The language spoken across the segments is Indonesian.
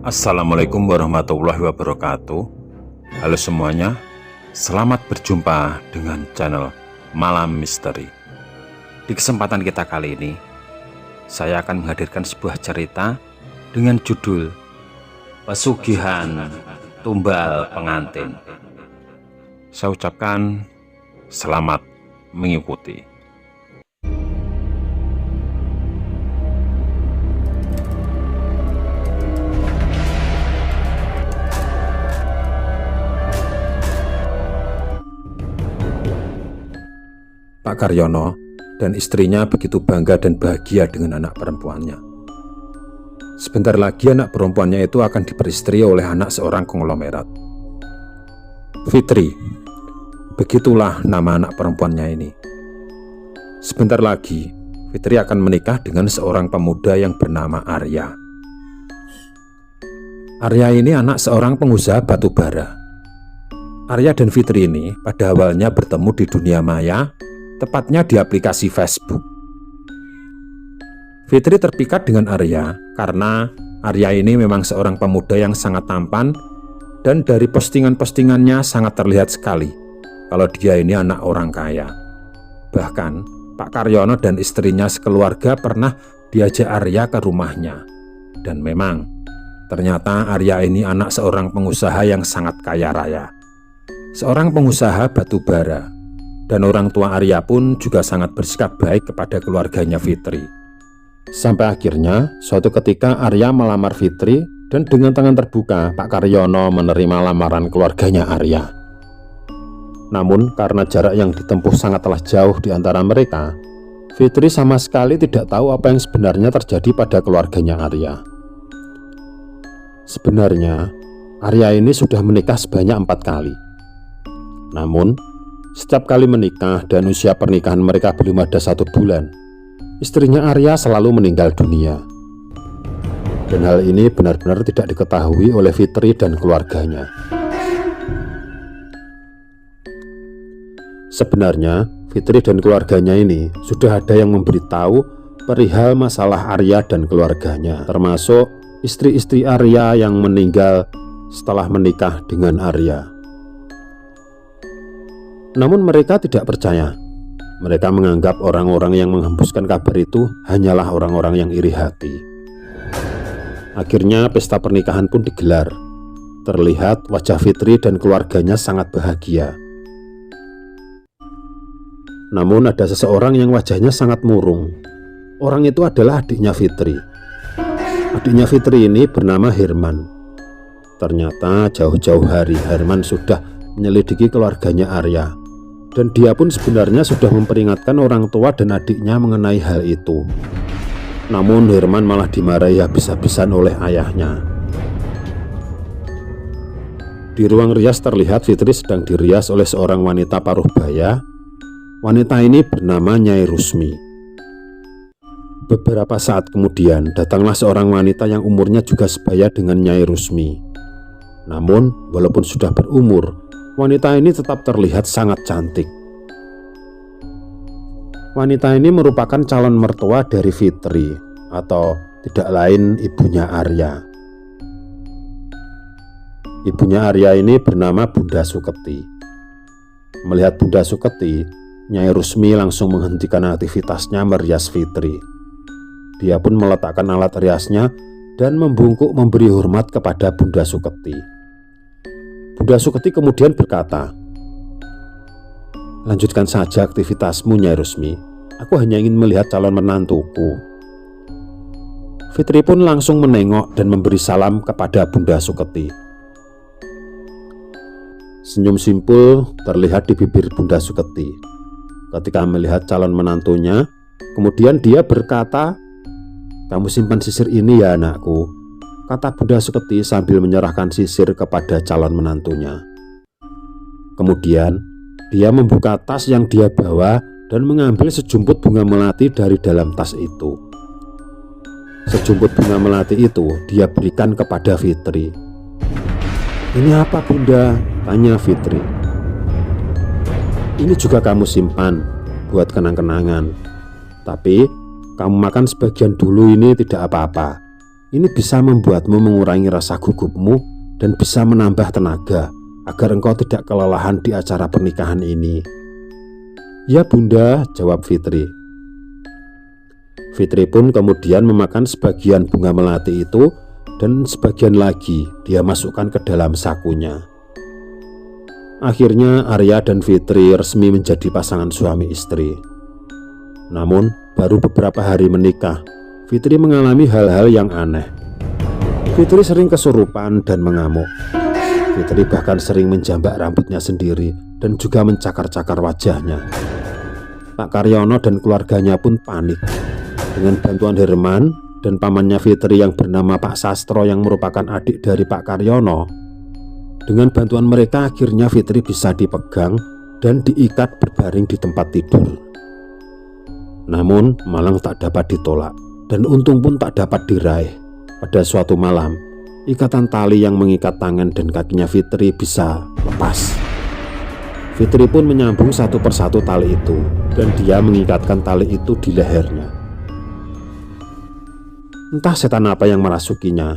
Assalamualaikum warahmatullahi wabarakatuh. Halo semuanya, selamat berjumpa dengan channel Malam Misteri. Di kesempatan kita kali ini, saya akan menghadirkan sebuah cerita dengan judul Pesugihan Tumbal Pengantin. Saya ucapkan selamat mengikuti. Pak Karyono dan istrinya begitu bangga dan bahagia dengan anak perempuannya. Sebentar lagi anak perempuannya itu akan diperistri oleh anak seorang konglomerat. Fitri, begitulah nama anak perempuannya ini. Sebentar lagi Fitri akan menikah dengan seorang pemuda yang bernama Arya. Arya ini anak seorang pengusaha batu bara. Arya dan Fitri ini pada awalnya bertemu di dunia maya, tepatnya di aplikasi Facebook. Fitri terpikat dengan Arya karena Arya ini memang seorang pemuda yang sangat tampan, dan dari postingan-postingannya sangat terlihat sekali kalau dia ini anak orang kaya. Bahkan Pak Karyono dan istrinya sekeluarga pernah diajak Arya ke rumahnya. Dan memang ternyata Arya ini anak seorang pengusaha yang sangat kaya raya, seorang pengusaha batu bara. Dan orang tua Arya pun juga sangat bersikap baik kepada keluarganya Fitri. Sampai akhirnya suatu ketika Arya melamar Fitri, dan dengan tangan terbuka Pak Karyono menerima lamaran keluarganya Arya. Namun karena jarak yang ditempuh sangatlah jauh di antara mereka, Fitri sama sekali tidak tahu apa yang sebenarnya terjadi pada keluarganya Arya. Sebenarnya Arya ini sudah menikah sebanyak 4 kali. Namun setiap kali menikah dan usia pernikahan mereka belum ada 1 bulan, istrinya Arya selalu meninggal dunia. Dan hal ini benar-benar tidak diketahui oleh Fitri dan keluarganya. Sebenarnya Fitri dan keluarganya ini sudah ada yang memberitahu perihal masalah Arya dan keluarganya, termasuk istri-istri Arya yang meninggal setelah menikah dengan Arya. Namun mereka tidak percaya. Mereka menganggap orang-orang yang menghembuskan kabar itu hanyalah orang-orang yang iri hati. Akhirnya pesta pernikahan pun digelar. Terlihat wajah Fitri dan keluarganya sangat bahagia. Namun ada seseorang yang wajahnya sangat murung. Orang itu adalah adiknya Fitri. Adiknya Fitri ini bernama Herman. Ternyata jauh-jauh hari Herman sudah menyelidiki keluarganya Arya, dan dia pun sebenarnya sudah memperingatkan orang tua dan adiknya mengenai hal itu. Namun Herman malah dimarahi habis-habisan oleh ayahnya. Di ruang rias terlihat Fitri sedang dirias oleh seorang wanita paruh baya. Wanita ini bernama Nyai Rusmi. Beberapa saat kemudian datanglah seorang wanita yang umurnya juga sebaya dengan Nyai Rusmi. Namun walaupun sudah berumur, wanita ini tetap terlihat sangat cantik. Wanita ini merupakan calon mertua dari Fitri, atau tidak lain ibunya Arya. Ibunya Arya ini bernama Bunda Suketi. Melihat Bunda Suketi, Nyai Rusmi langsung menghentikan aktivitasnya merias Fitri. Dia pun meletakkan alat riasnya dan membungkuk memberi hormat kepada Bunda Suketi. Bunda Suketi kemudian berkata, "Lanjutkan saja aktivitasmu, Nyai Rusmi. Aku hanya ingin melihat calon menantuku." Fitri pun langsung menengok dan memberi salam kepada Bunda Suketi. Senyum simpul terlihat di bibir Bunda Suketi ketika melihat calon menantunya. Kemudian dia berkata, "Kamu simpan sisir ini ya anakku," kata Bunda Suketi sambil menyerahkan sisir kepada calon menantunya. Kemudian dia membuka tas yang dia bawa dan mengambil sejumput bunga melati dari dalam tas itu. Sejumput bunga melati itu dia berikan kepada Fitri. "Ini apa, Bunda?" tanya Fitri. "Ini juga kamu simpan buat kenang-kenangan. Tapi kamu makan sebagian dulu, ini tidak apa-apa. Ini bisa membuatmu mengurangi rasa gugupmu dan bisa menambah tenaga agar engkau tidak kelelahan di acara pernikahan ini. Ya Bunda, jawab Fitri. Fitri pun kemudian memakan sebagian bunga melati itu dan sebagian lagi dia masukkan ke dalam sakunya. Akhirnya Arya dan Fitri resmi menjadi pasangan suami istri. Namun baru beberapa hari menikah, Fitri mengalami hal-hal yang aneh. Fitri sering kesurupan dan mengamuk. Fitri bahkan sering menjambak rambutnya sendiri dan juga mencakar-cakar wajahnya. Pak Karyono dan keluarganya pun panik. Dengan bantuan Herman dan pamannya Fitri yang bernama Pak Sastro yang merupakan adik dari Pak Karyono, dengan bantuan mereka akhirnya Fitri bisa dipegang dan diikat berbaring di tempat tidur. Namun malang tak dapat ditolak dan untung pun tak dapat diraih. Pada suatu malam, ikatan tali yang mengikat tangan dan kakinya Fitri bisa lepas. Fitri pun menyambung satu persatu tali itu dan dia mengikatkan tali itu di lehernya. Entah setan apa yang merasukinya.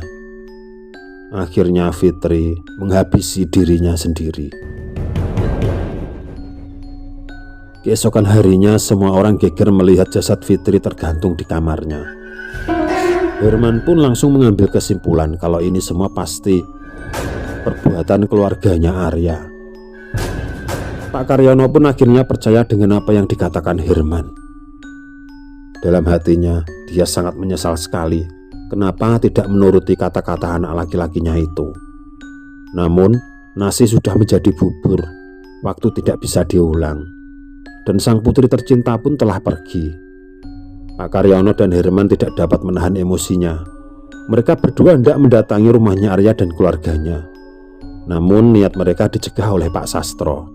Akhirnya Fitri menghabisi dirinya sendiri. Keesokan harinya semua orang geger melihat jasad Fitri tergantung di kamarnya. Herman pun langsung mengambil kesimpulan kalau ini semua pasti perbuatan keluarganya Arya. Pak Karyono pun akhirnya percaya dengan apa yang dikatakan Herman. Dalam hatinya dia sangat menyesal sekali kenapa tidak menuruti kata-kata anak laki-lakinya itu. Namun nasi sudah menjadi bubur, waktu tidak bisa diulang, dan sang putri tercinta pun telah pergi. Pak Karyono dan Herman tidak dapat menahan emosinya. Mereka berdua hendak mendatangi rumahnya Arya dan keluarganya. Namun niat mereka dicegah oleh Pak Sastro.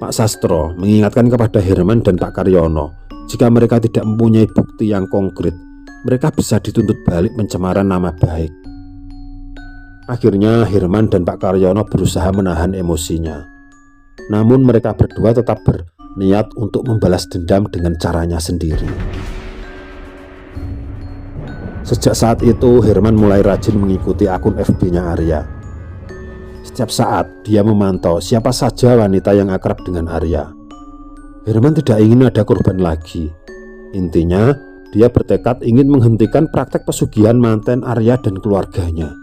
Pak Sastro mengingatkan kepada Herman dan Pak Karyono, jika mereka tidak mempunyai bukti yang konkret, mereka bisa dituntut balik pencemaran nama baik. Akhirnya Herman dan Pak Karyono berusaha menahan emosinya. Namun mereka berdua tetap berniat untuk membalas dendam dengan caranya sendiri. Sejak saat itu Herman mulai rajin mengikuti akun FB-nya Arya. Setiap saat dia memantau siapa saja wanita yang akrab dengan Arya. Herman tidak ingin ada korban lagi. Intinya dia bertekad ingin menghentikan praktek pesugihan manten Arya dan keluarganya.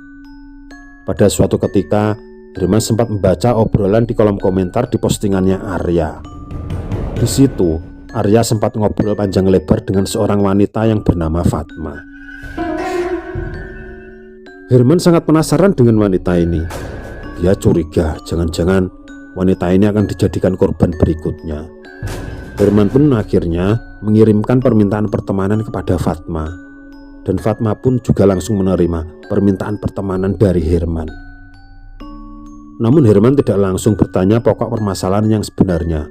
Pada suatu ketika Herman sempat membaca obrolan di kolom komentar di postingannya Arya. Di situ Arya sempat ngobrol panjang lebar dengan seorang wanita yang bernama Fatma. Herman sangat penasaran dengan wanita ini. Dia curiga jangan-jangan wanita ini akan dijadikan korban berikutnya. Herman pun akhirnya mengirimkan permintaan pertemanan kepada Fatma, dan Fatma pun juga langsung menerima permintaan pertemanan dari Herman. Namun Herman tidak langsung bertanya pokok permasalahan yang sebenarnya.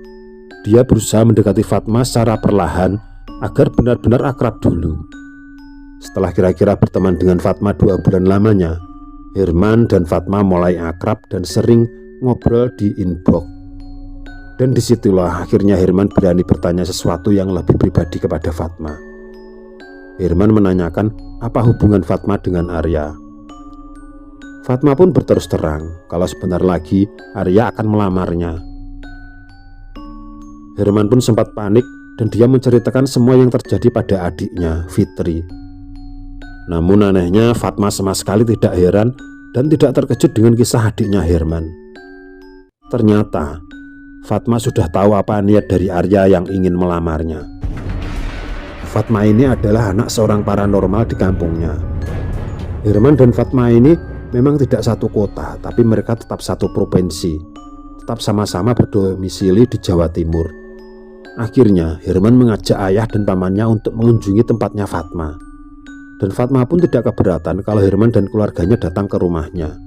Dia berusaha mendekati Fatma secara perlahan agar benar-benar akrab dulu. Setelah kira-kira berteman dengan Fatma 2 bulan lamanya, Herman dan Fatma mulai akrab dan sering ngobrol di inbox. Dan disitulah akhirnya Herman berani bertanya sesuatu yang lebih pribadi kepada Fatma. Herman menanyakan apa hubungan Fatma dengan Arya. Fatma pun berterus terang kalau sebentar lagi Arya akan melamarnya. Herman pun sempat panik dan dia menceritakan semua yang terjadi pada adiknya, Fitri. Namun anehnya Fatma sama sekali tidak heran dan tidak terkejut dengan kisah adiknya Herman. Ternyata Fatma sudah tahu apa niat dari Arya yang ingin melamarnya. Fatma ini adalah anak seorang paranormal di kampungnya. Herman dan Fatma ini memang tidak satu kota, tapi mereka tetap satu provinsi, tetap sama-sama berdomisili di Jawa Timur. Akhirnya Herman mengajak ayah dan pamannya untuk mengunjungi tempatnya Fatma. Dan Fatma pun tidak keberatan kalau Herman dan keluarganya datang ke rumahnya.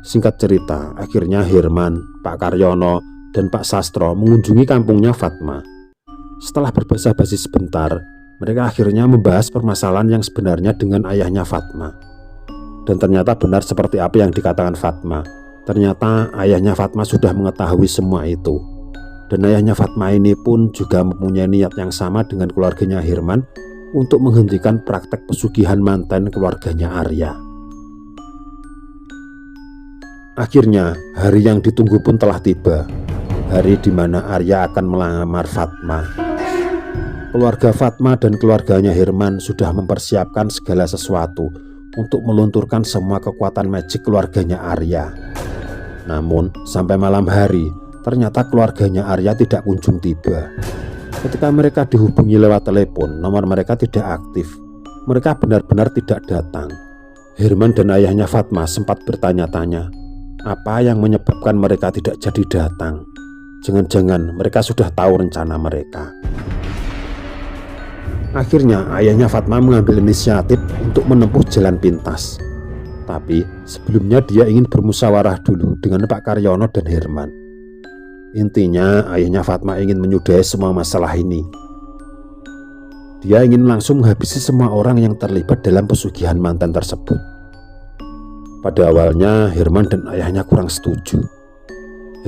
Singkat cerita, akhirnya Herman, Pak Karyono, dan Pak Sastro mengunjungi kampungnya Fatma. Setelah berbasa-basi sebentar, mereka akhirnya membahas permasalahan yang sebenarnya dengan ayahnya Fatma. Dan ternyata benar seperti apa yang dikatakan Fatma. Ternyata ayahnya Fatma sudah mengetahui semua itu. Dan ayahnya Fatma ini pun juga mempunyai niat yang sama dengan keluarganya Herman untuk menghentikan praktek pesugihan manten keluarganya Arya. Akhirnya hari yang ditunggu pun telah tiba, hari di mana Arya akan melamar Fatma. Keluarga Fatma dan keluarganya Herman sudah mempersiapkan segala sesuatu untuk melunturkan semua kekuatan magik keluarganya Arya. Namun sampai malam hari ternyata keluarganya Arya tidak kunjung tiba. Ketika mereka dihubungi lewat telepon, nomor mereka tidak aktif. Mereka benar-benar tidak datang. Herman dan ayahnya Fatma sempat bertanya-tanya, apa yang menyebabkan mereka tidak jadi datang? Jangan-jangan mereka sudah tahu rencana mereka. Akhirnya ayahnya Fatma mengambil inisiatif untuk menempuh jalan pintas. Tapi sebelumnya dia ingin bermusyawarah dulu dengan Pak Karyono dan Herman. Intinya ayahnya Fatma ingin menyudahi semua masalah ini. Dia ingin langsung menghabisi semua orang yang terlibat dalam pesugihan manten tersebut. Pada awalnya Herman dan ayahnya kurang setuju.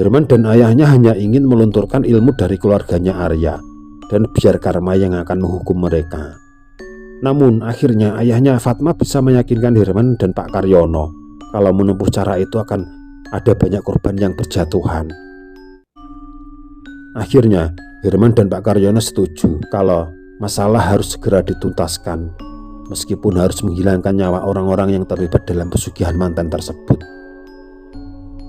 Herman dan ayahnya hanya ingin melunturkan ilmu dari keluarganya Arya dan biar karma yang akan menghukum mereka. Namun akhirnya ayahnya Fatma bisa meyakinkan Herman dan Pak Karyono kalau menempuh cara itu akan ada banyak korban yang berjatuhan. Akhirnya Herman dan Pak Karyono setuju kalau masalah harus segera dituntaskan, meskipun harus menghilangkan nyawa orang-orang yang terlibat dalam pesugihan manten tersebut.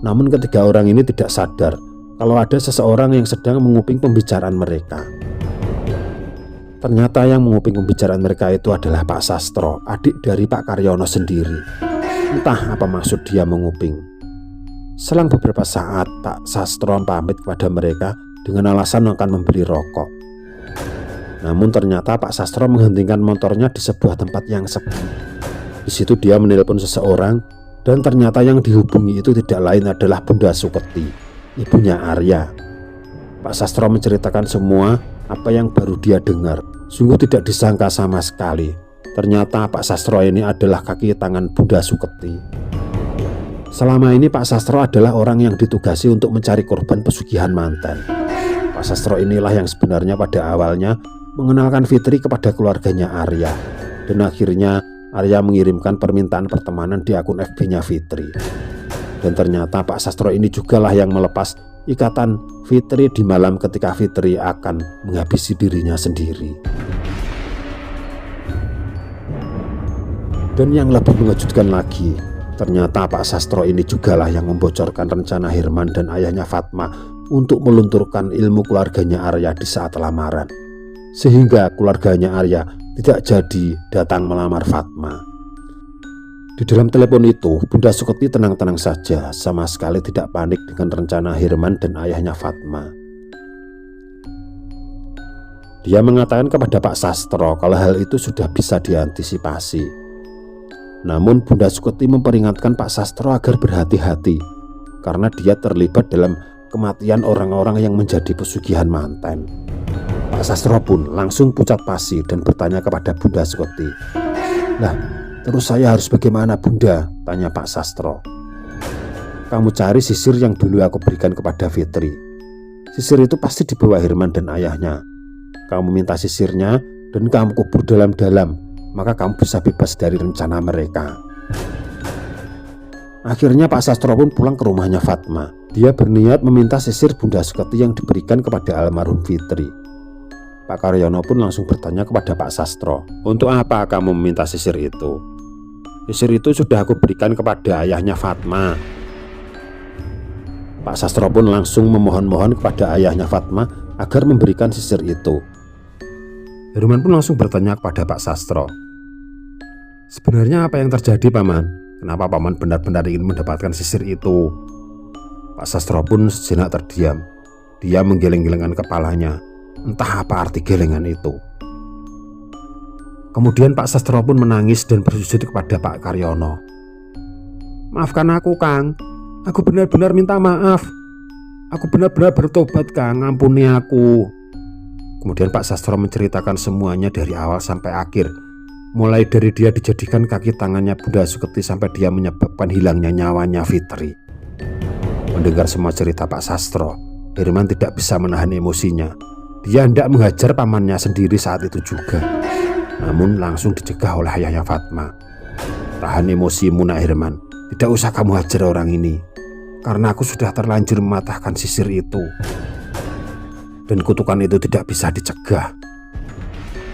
Namun ketiga orang ini tidak sadar kalau ada seseorang yang sedang menguping pembicaraan mereka. Ternyata yang menguping pembicaraan mereka itu adalah Pak Sastro, adik dari Pak Karyono sendiri. Entah apa maksud dia menguping. Selang beberapa saat Pak Sastro pamit kepada mereka dengan alasan akan membeli rokok. Namun ternyata Pak Sastro menghentikan motornya di sebuah tempat yang sepi. Di situ dia menelpon seseorang dan ternyata yang dihubungi itu tidak lain adalah Bunda Suketi, ibunya Arya. Pak Sastro menceritakan semua apa yang baru dia dengar. Sungguh tidak disangka sama sekali. Ternyata Pak Sastro ini adalah kaki tangan Bunda Suketi. Selama ini Pak Sastro adalah orang yang ditugasi untuk mencari korban pesugihan manten. Pak Sastro inilah yang sebenarnya pada awalnya mengenalkan Fitri kepada keluarganya Arya. Dan akhirnya Arya mengirimkan permintaan pertemanan di akun FB-nya Fitri. Dan ternyata Pak Sastro ini jugalah yang melepas ikatan Fitri di malam ketika Fitri akan menghabisi dirinya sendiri. Dan yang lebih mengejutkan lagi, ternyata Pak Sastro ini jugalah yang membocorkan rencana Herman dan ayahnya Fatma untuk melunturkan ilmu keluarganya Arya di saat lamaran, sehingga keluarganya Arya tidak jadi datang melamar Fatma. Di dalam telepon itu, Bunda Suketi tenang-tenang saja, sama sekali tidak panik dengan rencana Herman dan ayahnya Fatma. Dia mengatakan kepada Pak Sastro kalau hal itu sudah bisa diantisipasi. Namun Bunda Suketi memperingatkan Pak Sastro agar berhati-hati karena dia terlibat dalam kematian orang-orang yang menjadi pesugihan manten. Pak Sastro pun langsung pucat pasi dan bertanya kepada Bunda Suketi. "Lah, terus saya harus bagaimana, Bunda?" tanya Pak Sastro. "Kamu cari sisir yang dulu aku berikan kepada Fitri. Sisir itu pasti dibawa Herman dan ayahnya. Kamu minta sisirnya dan kamu kubur dalam-dalam, maka kamu bisa bebas dari rencana mereka." Akhirnya Pak Sastro pun pulang ke rumahnya Fatma. Dia berniat meminta sisir Bunda Suketi yang diberikan kepada almarhum Fitri. Pak Karyono pun langsung bertanya kepada Pak Sastro, "Untuk apa kamu meminta sisir itu?" "Sisir itu sudah aku berikan kepada ayahnya Fatma." Pak Sastro pun langsung memohon-mohon kepada ayahnya Fatma agar memberikan sisir itu. Herman pun langsung bertanya kepada Pak Sastro, "Sebenarnya apa yang terjadi, Paman? Kenapa Paman benar-benar ingin mendapatkan sisir itu?" Pak Sastro pun sejenak terdiam. Dia menggeleng-gelengkan kepalanya. Entah apa arti gelengan itu. Kemudian Pak Sastro pun menangis dan bersujud kepada Pak Karyono. "Maafkan aku, Kang. Aku benar-benar minta maaf. Aku benar-benar bertobat, Kang. Ampuni aku." Kemudian Pak Sastro menceritakan semuanya dari awal sampai akhir. Mulai dari dia dijadikan kaki tangannya Bunda Suketi sampai dia menyebabkan hilangnya nyawanya Fitri. Mendengar semua cerita Pak Sastro, Herman tidak bisa menahan emosinya. Dia hendak menghajar pamannya sendiri saat itu juga. namun langsung dicegah oleh ayahnya Fatma. "Tahan emosimu, Nak Herman. Tidak usah kamu hajar orang ini, karena aku sudah terlanjur mematahkan sisir itu. Dan kutukan itu tidak bisa dicegah."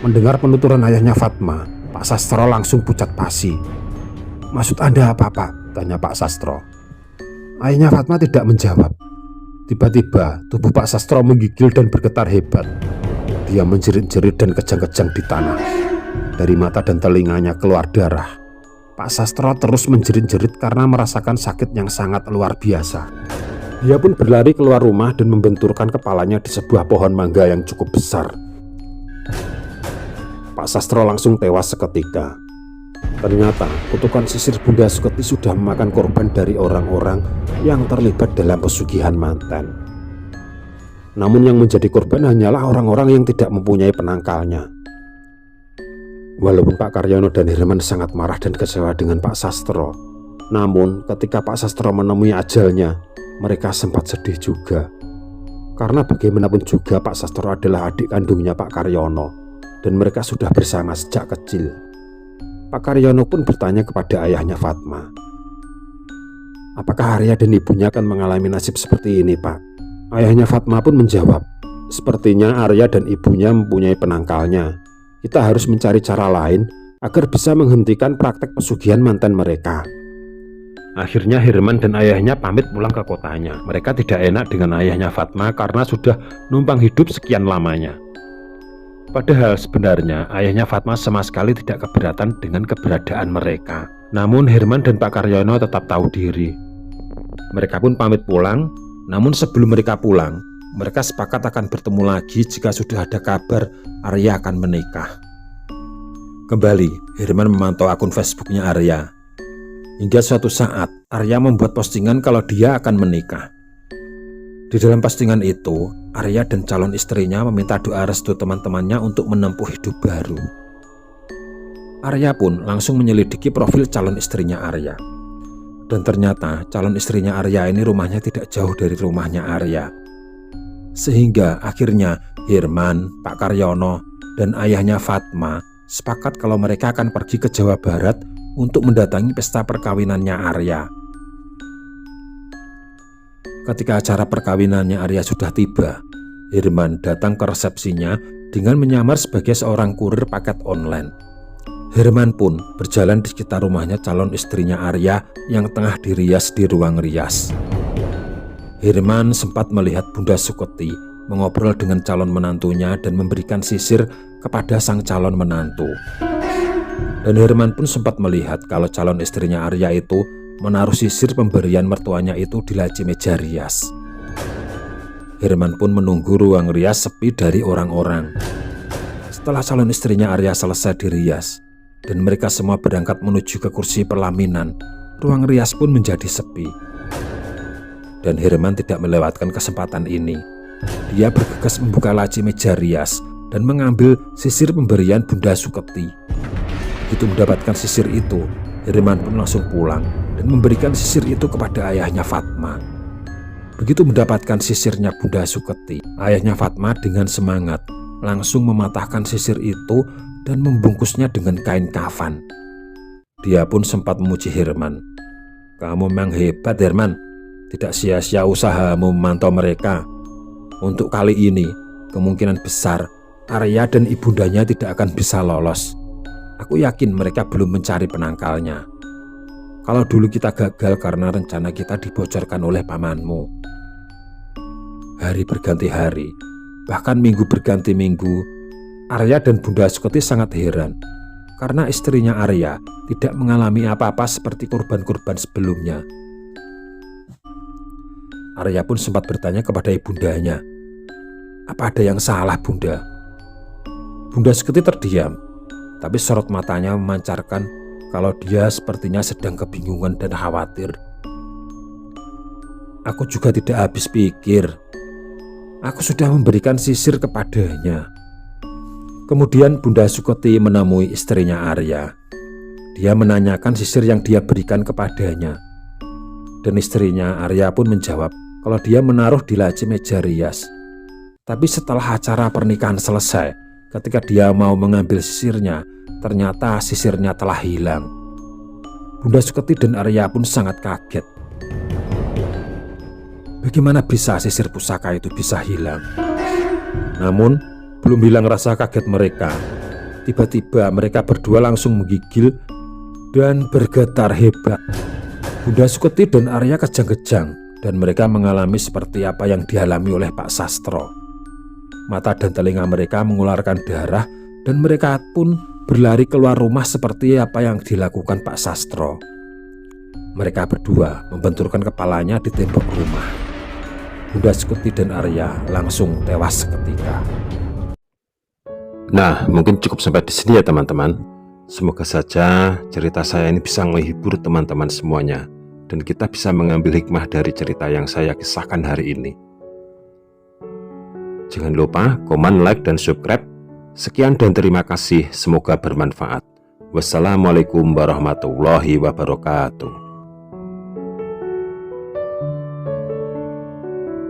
Mendengar penuturan ayahnya Fatma, Pak Sastro langsung pucat pasi. "Maksud Anda apa, Pak?" tanya Pak Sastro. Ayahnya Fatma tidak menjawab. Tiba-tiba tubuh Pak Sastro menggigil dan bergetar hebat. Dia menjerit-jerit dan kejang-kejang di tanah. Dari mata dan telinganya keluar darah. Pak Sastro terus menjerit-jerit karena merasakan sakit yang sangat luar biasa. Dia pun berlari keluar rumah dan membenturkan kepalanya di sebuah pohon mangga yang cukup besar. Pak Sastro langsung tewas seketika. Ternyata kutukan sisir Bunda Suketi sudah memakan korban dari orang-orang yang terlibat dalam pesugihan manten. Namun yang menjadi korban hanyalah orang-orang yang tidak mempunyai penangkalnya. Walaupun Pak Karyono dan Herman sangat marah dan kecewa dengan Pak Sastro, namun ketika Pak Sastro menemui ajalnya, mereka sempat sedih juga. Karena bagaimanapun juga Pak Sastro adalah adik kandungnya Pak Karyono, dan mereka sudah bersama sejak kecil. Pak Karyono pun bertanya kepada ayahnya Fatma, "Apakah Arya dan ibunya akan mengalami nasib seperti ini, Pak?" Ayahnya Fatma pun menjawab, "Sepertinya Arya dan ibunya mempunyai penangkalnya. Kita harus mencari cara lain agar bisa menghentikan praktek pesugihan manten mereka." Akhirnya Herman dan ayahnya pamit pulang ke kotanya. Mereka tidak enak dengan ayahnya Fatma karena sudah numpang hidup sekian lamanya. Padahal sebenarnya ayahnya Fatma sama sekali tidak keberatan dengan keberadaan mereka. Namun Herman dan Pak Karyono tetap tahu diri. Mereka pun pamit pulang. Namun sebelum mereka pulang, mereka sepakat akan bertemu lagi jika sudah ada kabar Arya akan menikah. Kembali, Herman memantau akun Facebooknya Arya. Hingga suatu saat, Arya membuat postingan kalau dia akan menikah. Di dalam postingan itu, Arya dan calon istrinya meminta doa restu teman-temannya untuk menempuh hidup baru. Arya pun langsung menyelidiki profil calon istrinya Arya. Dan ternyata calon istrinya Arya ini rumahnya tidak jauh dari rumahnya Arya. Sehingga akhirnya Herman, Pak Karyono, dan ayahnya Fatma sepakat kalau mereka akan pergi ke Jawa Barat untuk mendatangi pesta perkawinannya Arya. Ketika acara perkawinannya Arya sudah tiba, Herman datang ke resepsinya dengan menyamar sebagai seorang kurir paket online. Herman pun berjalan di sekitar rumahnya calon istrinya Arya yang tengah dirias di ruang rias. Herman sempat melihat Bunda Suketi mengobrol dengan calon menantunya dan memberikan sisir kepada sang calon menantu. Dan Herman pun sempat melihat kalau calon istrinya Arya itu menaruh sisir pemberian mertuanya itu di laci meja rias. Herman pun menunggu ruang rias sepi dari orang-orang. Setelah calon istrinya Arya selesai dirias dan mereka semua berangkat menuju ke kursi pelaminan, ruang rias pun menjadi sepi. Dan Herman tidak melewatkan kesempatan ini. Dia bergegas membuka laci meja rias dan mengambil sisir pemberian Bunda Suketi. Begitu mendapatkan sisir itu, Herman pun langsung pulang dan memberikan sisir itu kepada ayahnya Fatma. Begitu mendapatkan sisirnya Bunda Suketi, ayahnya Fatma dengan semangat langsung mematahkan sisir itu dan membungkusnya dengan kain kafan. Dia pun sempat memuji Herman. "Kamu memang hebat, Herman. Tidak sia-sia usahamu memantau mereka. Untuk kali ini, kemungkinan besar Arya dan ibundanya tidak akan bisa lolos. Aku yakin mereka belum mencari penangkalnya. Kalau dulu kita gagal karena rencana kita dibocorkan oleh pamanmu." Hari berganti hari, bahkan minggu berganti minggu, Arya dan Bunda Suketi sangat heran karena istrinya Arya tidak mengalami apa-apa seperti korban-korban sebelumnya. Arya pun sempat bertanya kepada ibundanya, "Apa ada yang salah, Bunda?" Bunda Suketi terdiam, tapi sorot matanya memancarkan kalau dia sepertinya sedang kebingungan dan khawatir. "Aku juga tidak habis pikir. Aku sudah memberikan sisir kepadanya." Kemudian Bunda Suketi menemui istrinya Arya. Dia menanyakan sisir yang dia berikan kepadanya. Dan istrinya Arya pun menjawab kalau dia menaruh di laci meja rias. Tapi setelah acara pernikahan selesai, ketika dia mau mengambil sisirnya, ternyata sisirnya telah hilang. Bunda Suketi dan Arya pun sangat kaget. Bagaimana bisa sisir pusaka itu bisa hilang? Namun, belum hilang rasa kaget mereka. Tiba-tiba mereka berdua langsung menggigil dan bergetar hebat. Bunda Suketi dan Arya kejang-kejang dan mereka mengalami seperti apa yang dialami oleh Pak Sastro. Mata dan telinga mereka mengeluarkan darah dan mereka pun berlari keluar rumah seperti apa yang dilakukan Pak Sastro. Mereka berdua membenturkan kepalanya di tembok rumah. Bunda Suketi dan Arya langsung tewas seketika. Nah, mungkin cukup sampai di sini ya teman-teman. Semoga saja cerita saya ini bisa menghibur teman-teman semuanya, dan kita bisa mengambil hikmah dari cerita yang saya kisahkan hari ini. Jangan lupa komen, like, dan subscribe. Sekian dan terima kasih, semoga bermanfaat. Wassalamualaikum warahmatullahi wabarakatuh.